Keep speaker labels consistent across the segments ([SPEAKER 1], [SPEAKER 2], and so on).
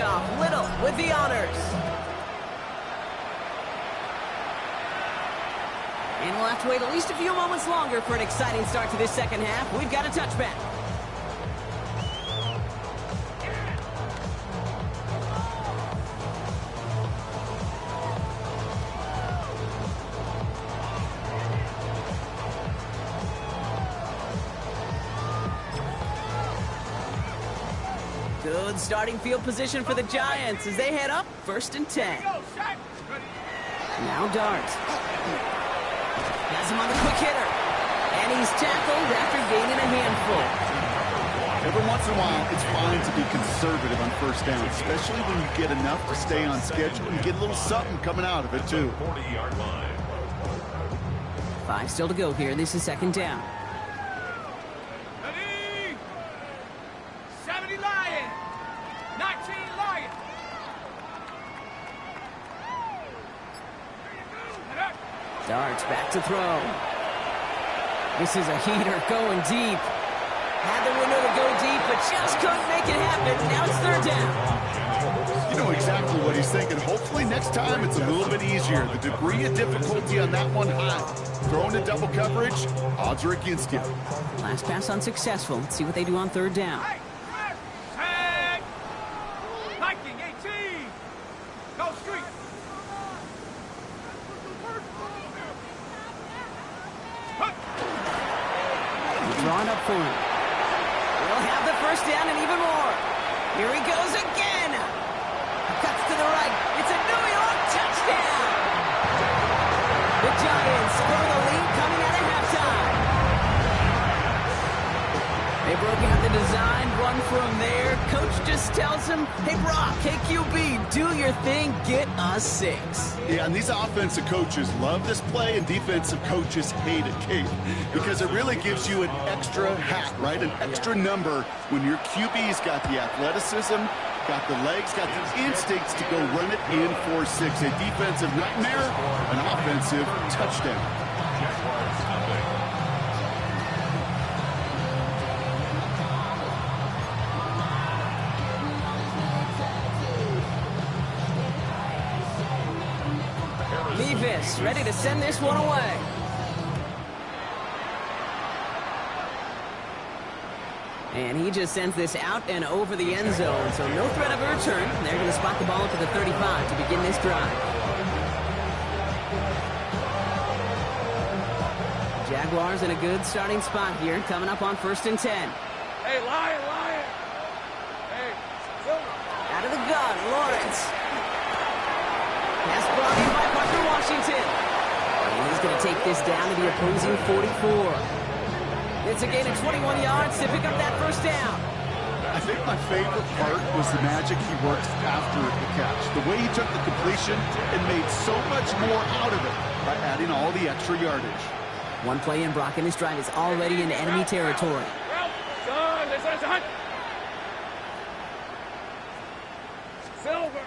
[SPEAKER 1] off. Little with the honors. And we'll have to wait at least a few moments longer for an exciting start to this second half. We've got a touchback. Good starting field position for the Giants as they head up 1st and 10. Now Dart. Has him on the quick hitter. And he's tackled after gaining a handful.
[SPEAKER 2] Every once in a while, it's fine to be conservative on 1st down, especially when you get enough to stay on schedule and get a little something coming out of it, too.
[SPEAKER 1] 5 still to go here. This is 2nd down.
[SPEAKER 3] Ready? 70 Lion. 19 Lion.
[SPEAKER 1] Darts back to throw. This is a heater going deep. Had the window to go deep, but just couldn't make it happen. Now it's 3rd down.
[SPEAKER 2] You know exactly what he's thinking. Hopefully next time it's a little bit easier. The degree of difficulty on that one high. Throwing to double coverage, odds are against you.
[SPEAKER 1] Last pass unsuccessful. Let's see what they do on 3rd down.
[SPEAKER 3] Tag. Viking 18. Go street.
[SPEAKER 1] Drawn up for him. We'll have the 1st down and even more. Here he goes again. Cuts to the right. It's a New York touchdown. The Giants score the lead coming out of halftime. They broke out the design, run from there. Coach just tells him, hey, Brock, hey, QB, do your thing, get us 6.
[SPEAKER 2] Yeah, and these offensive coaches love this play, and defensive coaches hate it, Kate, because it really gives you an extra hat, right? An extra number when your QB's got the athleticism, got the legs, got the instincts to go run it in for 6. A defensive nightmare, an offensive touchdown.
[SPEAKER 1] Levis ready to send this one away. And he just sends this out and over the end zone, so no threat of a return. They're going to spot the ball up at the 35 to begin this drive. Jaguars in a good starting spot here, coming up on 1st and 10.
[SPEAKER 3] Hey, Lion. Hey, Silver.
[SPEAKER 1] Out of the gun, Lawrence. Pass brought in by Parker Washington. And he's going to take this down to the opposing 44. It's a gain of 21 yards to pick up that 1st down.
[SPEAKER 2] I think my favorite part was the magic he worked after the catch. The way he took the completion and made so much more out of it by adding all the extra yardage.
[SPEAKER 1] One play in, Brock, and this drive is already in enemy territory.
[SPEAKER 3] Silver.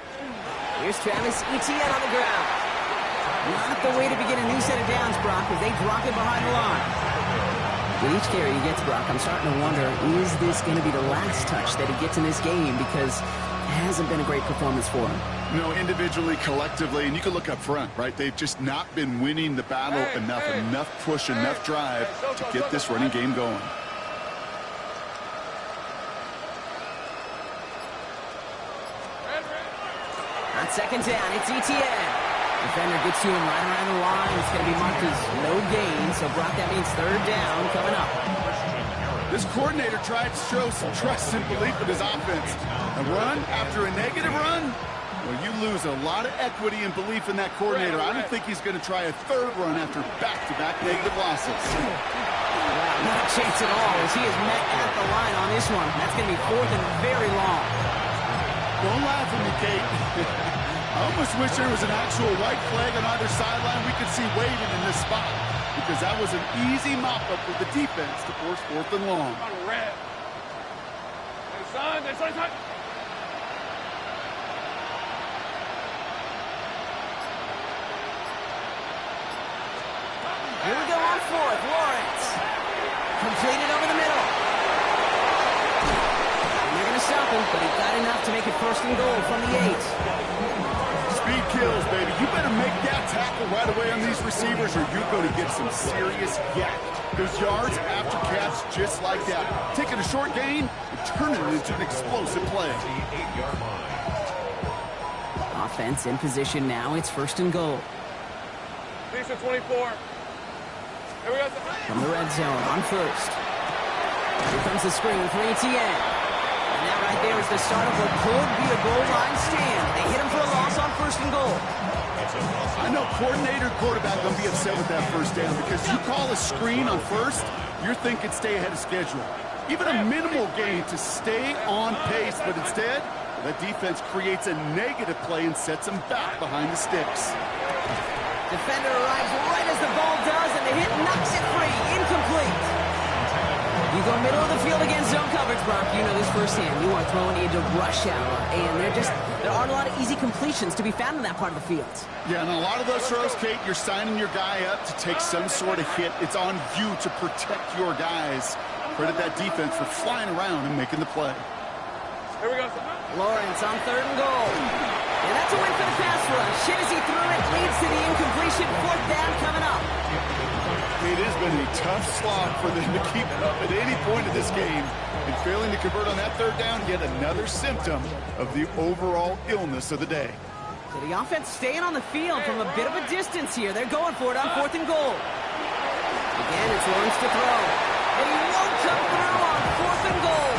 [SPEAKER 1] Here's Travis Etienne on the ground. Not the way to begin a new set of downs, Brock, as they drop it behind the line. With each carry he gets, Brock, I'm starting to wonder, is this going to be the last touch that he gets in this game? Because it hasn't been a great performance for him.
[SPEAKER 2] No, individually, collectively, and you can look up front, right? They've just not been winning the battle enough push, enough drive to get this running game going.
[SPEAKER 1] On 2nd down, it's Etienne. Defender gets to him right around the line. It's going to be marked as no gain. So, Brock, that means 3rd down coming up.
[SPEAKER 2] This coordinator tried to show some trust and belief in his offense. A run after a negative run? Well, you lose a lot of equity and belief in that coordinator. I don't think he's going to try a 3rd run after back-to-back negative losses.
[SPEAKER 1] Wow, not a chance at all as he is met at the line on this one. That's going to be 4th and very long.
[SPEAKER 2] Don't laugh at me, Kate. I almost wish there was an actual white flag on either sideline we could see waving in this spot, because that was an easy mop-up for the defense to force 4th and long.
[SPEAKER 3] Red. Son.
[SPEAKER 1] Here we go on 4th. Lawrence. Completed over the middle. And they're going to stop him. but he got enough to make it first and goal from the 8.
[SPEAKER 2] Speed kills, baby. You better make that tackle right away on these receivers or you're going to get some serious yak. Those yards after catch just like that. Taking a short gain and turning it into an explosive play.
[SPEAKER 1] Offense in position now. It's first and goal.
[SPEAKER 3] Piece of 24. Here we go.
[SPEAKER 1] From the red zone on first. Here comes the screen for ETN. And that right there is the start of what could be a goal line stand. They hit him for a loss on first and goal.
[SPEAKER 2] I know coordinator and quarterback going to be upset with that first down because you call a screen on first, you're thinking stay ahead of schedule. Even a minimal gain to stay on pace, but instead, that defense creates a negative play and sets them back behind the sticks.
[SPEAKER 1] Defender arrives right as the ball does, and the hit knocks it free. Incomplete. You go middle of the field against zone coverage, Brock. You know this firsthand. You are throwing into rush hour, and there aren't a lot of easy completions to be found in that part of the field.
[SPEAKER 2] Yeah, and a lot of those throws, Kate, you're signing your guy up to take some sort of hit. It's on you to protect your guys. Credit that defense for flying around and making the play.
[SPEAKER 3] Here we go.
[SPEAKER 1] Lawrence on third and goal. And that's a win for the pass rush. Shit as he threw it leads to the incompletion. Fourth down coming up.
[SPEAKER 2] It has been a tough slog for them to keep up at any point of this game. And failing to convert on that third down, yet another symptom of the overall illness of the day.
[SPEAKER 1] So the offense staying on the field from a bit of a distance here. They're going for it on fourth and goal. Again, it's Lawrence to throw. And he won't come through on fourth and goal.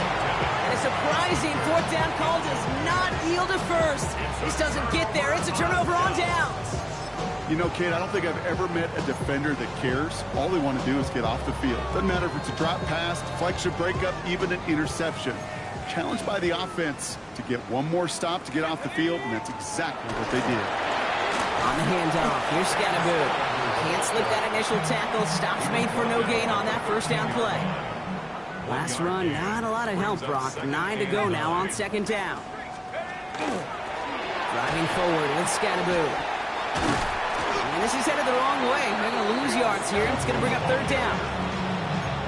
[SPEAKER 1] And a surprising fourth down call does not yield a first. This doesn't get there. It's a turnover on downs.
[SPEAKER 2] You know, Kate, I don't think I've ever met a defender that cares. All they want to do is get off the field. Doesn't matter if it's a drop pass, deflection, breakup, even an interception. Challenged by the offense to get one more stop to get off the field, and that's exactly what they did.
[SPEAKER 1] On the handoff, here's Scatterboot. Can't slip that initial tackle. Stops made for no gain on that first down play. Last run, not a lot of help, Brock. 9 to go now on second down. Driving forward with Scatterboot. And this is headed the wrong way. They're going to lose yards here. It's going to bring up third down.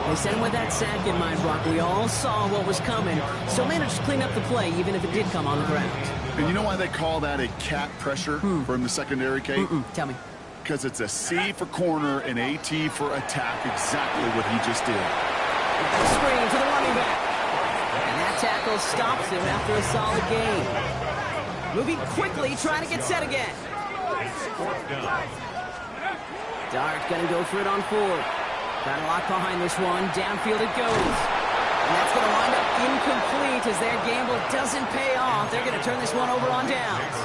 [SPEAKER 1] They sent him with that sack in mind, Brock. We all saw what was coming. Still managed to clean up the play, even if it did come on the ground.
[SPEAKER 2] And you know why they call that a cat pressure from the secondary, Kate?
[SPEAKER 1] Tell me.
[SPEAKER 2] Because it's a C for corner and AT for attack. Exactly what he just did.
[SPEAKER 1] Screen to the running back. And that tackle stops him after a solid gain. Moving quickly, trying to get set again. Dart going to go for it on fourth. Got a lot behind this one. Downfield it goes. And that's going to wind up incomplete as their gamble doesn't pay off. They're going to turn this one over on downs.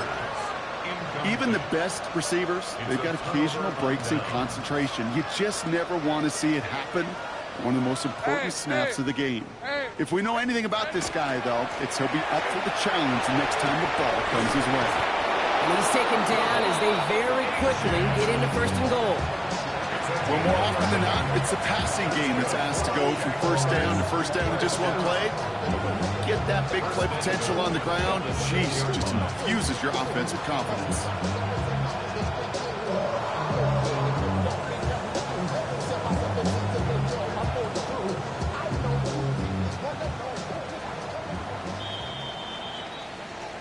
[SPEAKER 2] Even the best receivers, they've got occasional breaks in concentration. You just never want to see it happen. One of the most important snaps of the game. If we know anything about this guy, though, it's he'll be up for the challenge the next time the ball comes his way.
[SPEAKER 1] And he's taken down as they very quickly get into first and goal.
[SPEAKER 2] Well, more often than not, it's the passing game that's asked to go from first down in just one play. Get that big play potential on the ground. Jeez, just infuses your offense with confidence.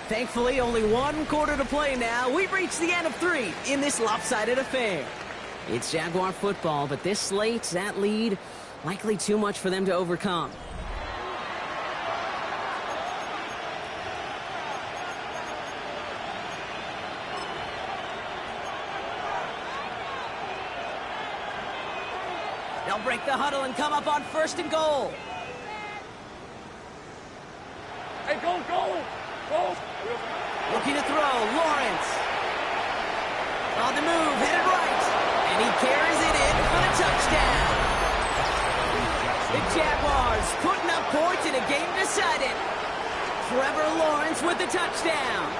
[SPEAKER 1] Thankfully, only one quarter to play now. We've reached the end of 3 in this lopsided affair. It's Jaguar football, but this slate, that lead, likely too much for them to overcome. They'll break the huddle and come up on first and goal.
[SPEAKER 3] Hey, go, go, go.
[SPEAKER 1] Looking to throw, Lawrence. On the move, headed right. And he carries it in for the touchdown. The Jaguars putting up points in a game decided. Trevor Lawrence with the touchdown.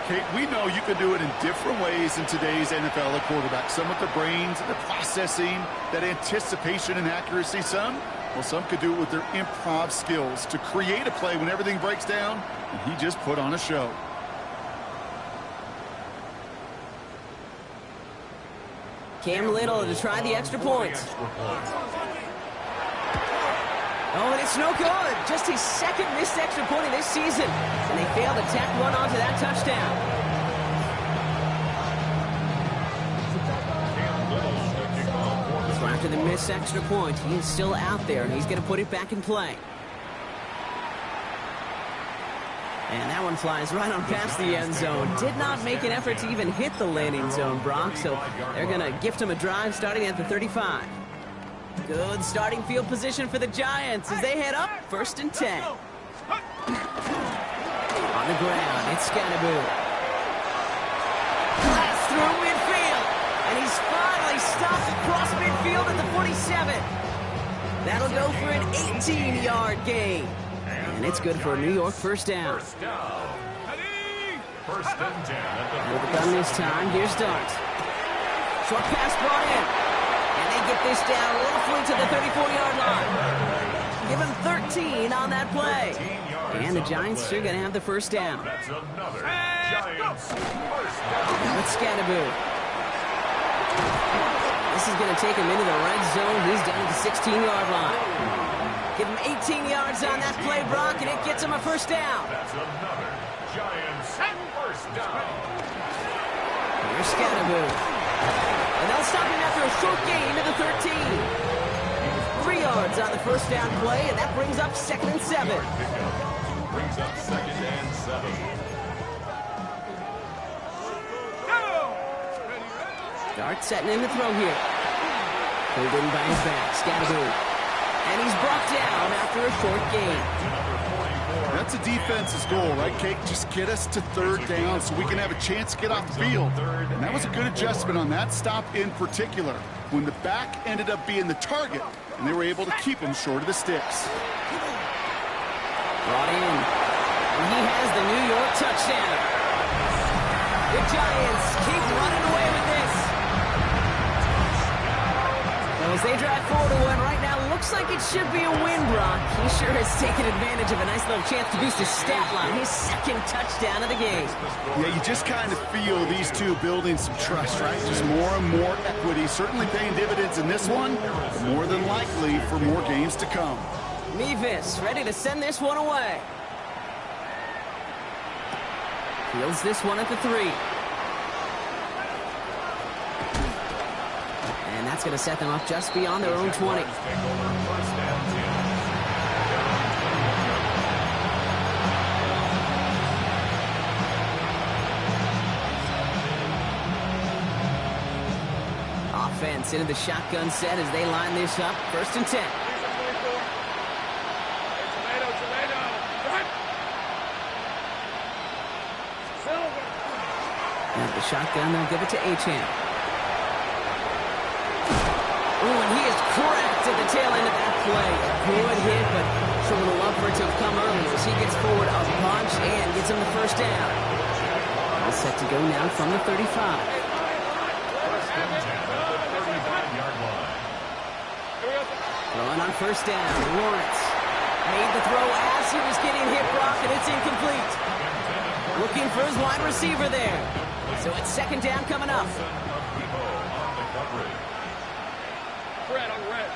[SPEAKER 2] Kate, we know you can do it in different ways in today's NFL at quarterback. Some with the brains, the processing, that anticipation and accuracy. Some could do it with their improv skills to create a play when everything breaks down, and he just put on a show.
[SPEAKER 1] Cam Little to try the extra point. Oh, and it's no good. Just his second missed extra point of this season. And they failed to tack one onto that touchdown. So after the missed extra point, he is still out there, and he's going to put it back in play. And that one flies right on past the end zone. Did not make an effort to even hit the landing zone, Brock. So they're going to gift him a drive starting at the 35. Good starting field position for the Giants as they head up 1st and 10. On the ground, it's Scannaboo. Pass through midfield. And he's finally stopped across midfield at the 47. That'll go for an 18-yard gain. And it's good for a New York first down.
[SPEAKER 4] First and 10 at the
[SPEAKER 1] With the gun this time, here's Dart. Short pass brought in. And they get this down roughly to the 34-yard line. Give him 13 on that play. And the Giants are going to have the first down.
[SPEAKER 4] That's another Giants first down.
[SPEAKER 1] With Scannaboo. This is going to take him into the red zone. He's down at the 16-yard line. Give him 18 yards on that play, Brock, and it gets him a first down.
[SPEAKER 4] That's another Giants first down.
[SPEAKER 1] Here's Scannaboo. And they'll stop him after a short gain to the 13. 3 yards on the first down play, and that brings up 2nd and 7.
[SPEAKER 4] Brings up 2nd and 7.
[SPEAKER 1] Dart setting in the throw here. Pulled in by his back, Scannaboo. And he's brought down after a short gain.
[SPEAKER 2] That's a defense's goal, right, Kate? Just get us to 3rd down so we can have a chance to get off the field. And that was a good adjustment on that stop in particular, when the back ended up being the target, and they were able to keep him short of the sticks.
[SPEAKER 1] Brought in. And he has the New York touchdown. The Giants keep running away with this. Well, as they drive forward to one right now, looks like it should be a win, Brock. He sure has taken advantage of a nice little chance to boost his stat line. His 2nd touchdown of the game.
[SPEAKER 2] Yeah, you just kind of feel these two building some trust, right? Just more and more equity. Certainly paying dividends in this one, but more than likely for more games to come.
[SPEAKER 1] Mevis ready to send this one away. Fields this one at the 3. And that's going to set them up just beyond their own 20. Offense into the shotgun set as they line this up. 1st and 10. And the shotgun, they'll give it to Acham. Ooh, and he is cracked at the tail end of that play. Good hit, but sure would have loved for it to have come early as he gets forward a bunch and gets him the first down. All set to go now from the 35. Throwing on first down, Lawrence made the throw as he was getting hit, Brock, and it's incomplete. Looking for his wide receiver there. So it's 2nd down coming up.
[SPEAKER 3] Red on red.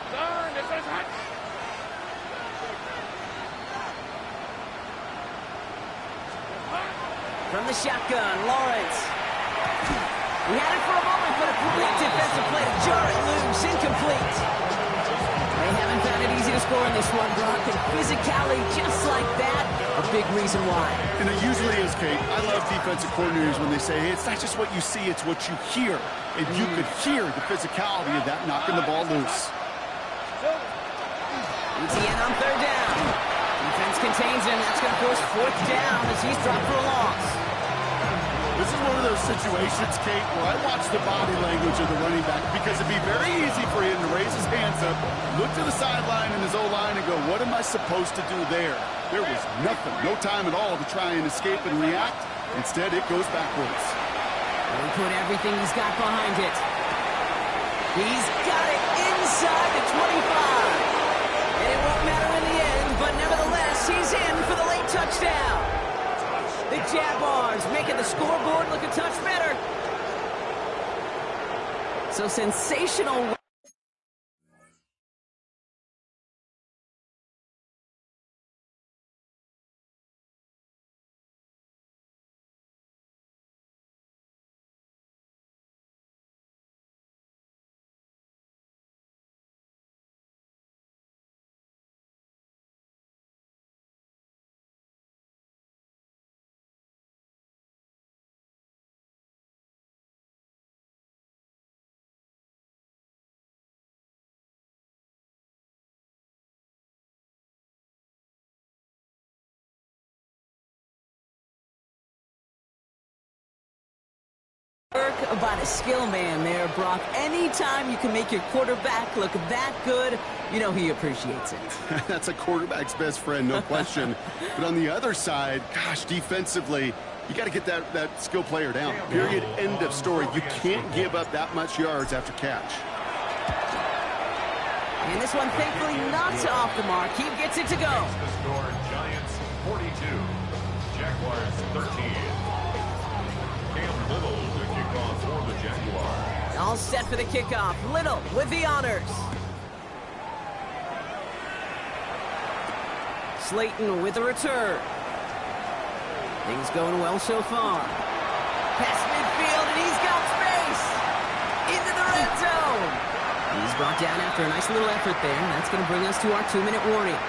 [SPEAKER 3] Turn, this is hot.
[SPEAKER 1] From the shotgun, Lawrence. He had it for a moment, but a great defensive play to jar it loose. Incomplete. They haven't found it easy to score in this one, Brock, and physicality just like that, a big reason why.
[SPEAKER 2] And it usually is, Kate. I love defensive coordinators when they say, hey, it's not just what you see, it's what you hear. And you could hear the physicality of that knocking the ball loose.
[SPEAKER 1] ETN on 3rd down. Defense contains him. That's going to force 4th down as he's dropped for a loss.
[SPEAKER 2] This is one of those situations, Kate, where I watch the body language of the running back because it'd be very easy for him to raise his hands up, look to the sideline and his O-line and go, what am I supposed to do there? There was nothing, no time at all to try and escape and react. Instead, it goes backwards.
[SPEAKER 1] He put everything he's got behind it. He's got it inside the 25. And it won't matter in the end, but nevertheless, he's in for the late touchdown. The Jaguars making the scoreboard look a touch better. So sensational. Work by the skill man there, Brock. Anytime you can make your quarterback look that good, you know he appreciates it.
[SPEAKER 2] That's a quarterback's best friend, no question. But on the other side, gosh, defensively, you got to get that skill player down. Period. End of story. You can't give up that much yards after catch.
[SPEAKER 1] And this one, thankfully, not off the mark. He gets it to go.
[SPEAKER 4] The score, Giants 42, Jaguars 13. Cam Little to kick off for the Jaguars.
[SPEAKER 1] All set for the kickoff. Little with the honors. Slayton with the return. Things going well so far. Past midfield, and he's got space. Into the red zone. He's brought down after a nice little effort there. That's going to bring us to our 2-minute warning.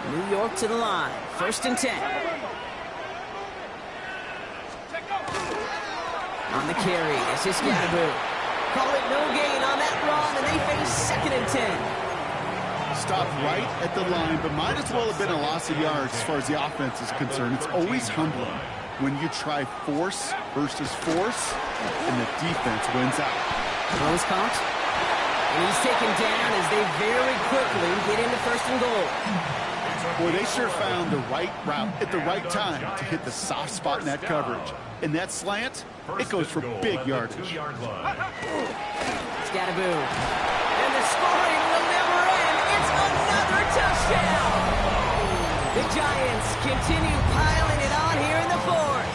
[SPEAKER 1] New York to the line. 1st and 10. On the carry, it's just Gadaboo. Call it no gain on that run, and they face 2nd and 10.
[SPEAKER 2] Stopped right at the line, but might as well have been a loss of yards as far as the offense is concerned. It's always humbling when you try force versus force, and the defense wins out.
[SPEAKER 1] Throw is caught. And he's taken down as they very quickly get into 1st and goal.
[SPEAKER 2] Boy, they sure found the right route at the right time to hit the soft spot in that coverage. And that slant, it goes for big yardage.
[SPEAKER 1] It's Gadaboo. And the scoring will never end. It's another touchdown. The Giants continue piling it on here in the 4th.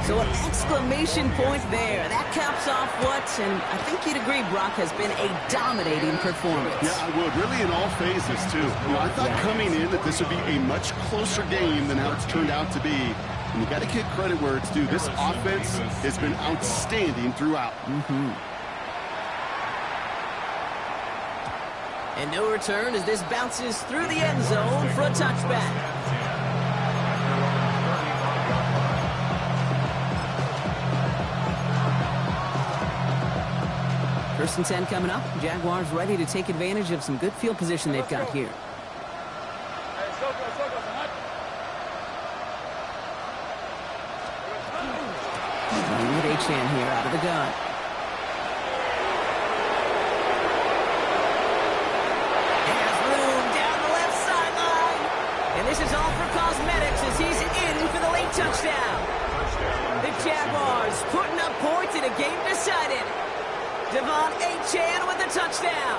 [SPEAKER 1] So an exclamation point there. That caps off what, and I think you'd agree, Brock, has been a dominating performance.
[SPEAKER 2] Yeah, I would. Really in all phases, too. You know, I thought coming in that this would be a much closer game than how it's turned out to be. And you got to give credit where it's due. This offense has been outstanding throughout.
[SPEAKER 1] And no return as this bounces through the end zone for a touchback. First and 10 coming up. Jaguars ready to take advantage of some good field position they've got here. With H-Chan here out of the gun. Has room down the left sideline. And this is all for cosmetics as he's in for the late touchdown. The Jaguars putting up points in a game decided. Devon H-Chan with a touchdown.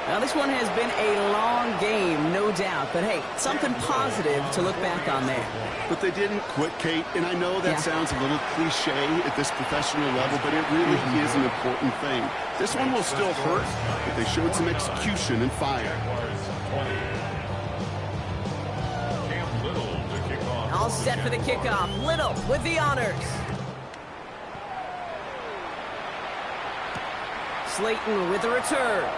[SPEAKER 1] Now, this one has been a long game, no doubt. But, hey, something positive to look back on there.
[SPEAKER 2] But they didn't quit, Kate. And I know that sounds a little cliche at this professional level, but it really is an important thing. This one will still hurt, but they showed some execution and fire.
[SPEAKER 1] All set for the kickoff. Little with the honors. Slayton with the return.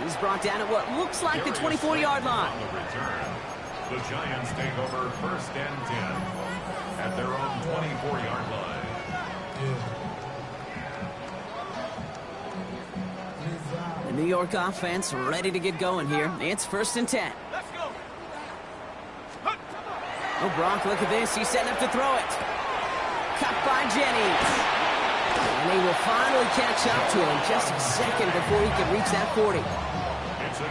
[SPEAKER 1] He's brought down at what looks like the 24-yard line.
[SPEAKER 4] The Giants take over 1st and 10 at their own 24-yard line.
[SPEAKER 1] The New York offense ready to get going here. It's 1st and 10. Oh, Brock, look at this. He's setting up to throw it. Cut by Jennings. And they will finally catch up to him just a second before he can reach that 40.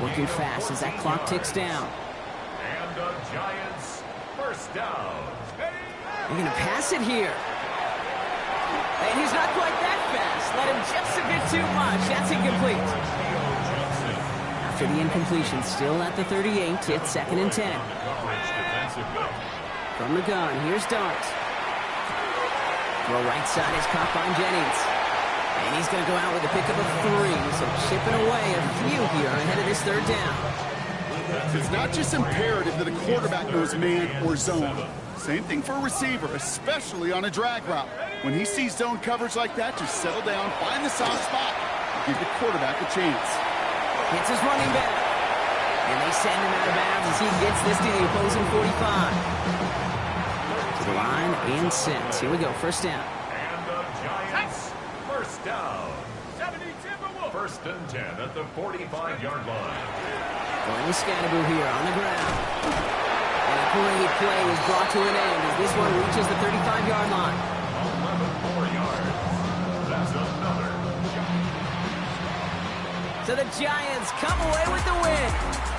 [SPEAKER 1] Working fast as that clock ticks down.
[SPEAKER 4] And the Giants 1st down.
[SPEAKER 1] They're going to pass it here. And he's not quite that fast. Let him just a bit too much. That's incomplete. After the incompletion, still at the 38, it's 2nd and 10. From the gun, here's Dart. Throw right side is caught by Jennings. And he's going to go out with a pick of a 3. So chipping away a few here ahead of this 3rd down.
[SPEAKER 2] It's not just imperative that a quarterback knows man or zone. Same thing for a receiver, especially on a drag route. When he sees zone coverage like that, just settle down, find the soft spot, and give the quarterback a chance.
[SPEAKER 1] Hits his running back. And they send him out of bounds as he gets this to the opposing 45. To the line and sent. Here we go, 1st down.
[SPEAKER 4] And the Giants 1st down. 72. first and 10 at the 45-yard line.
[SPEAKER 1] Going with Scannaboo here on the ground. And a great play is brought to an end as this one reaches the 35-yard line.
[SPEAKER 4] 11 more yards. That's another.
[SPEAKER 1] So the Giants come away with the win.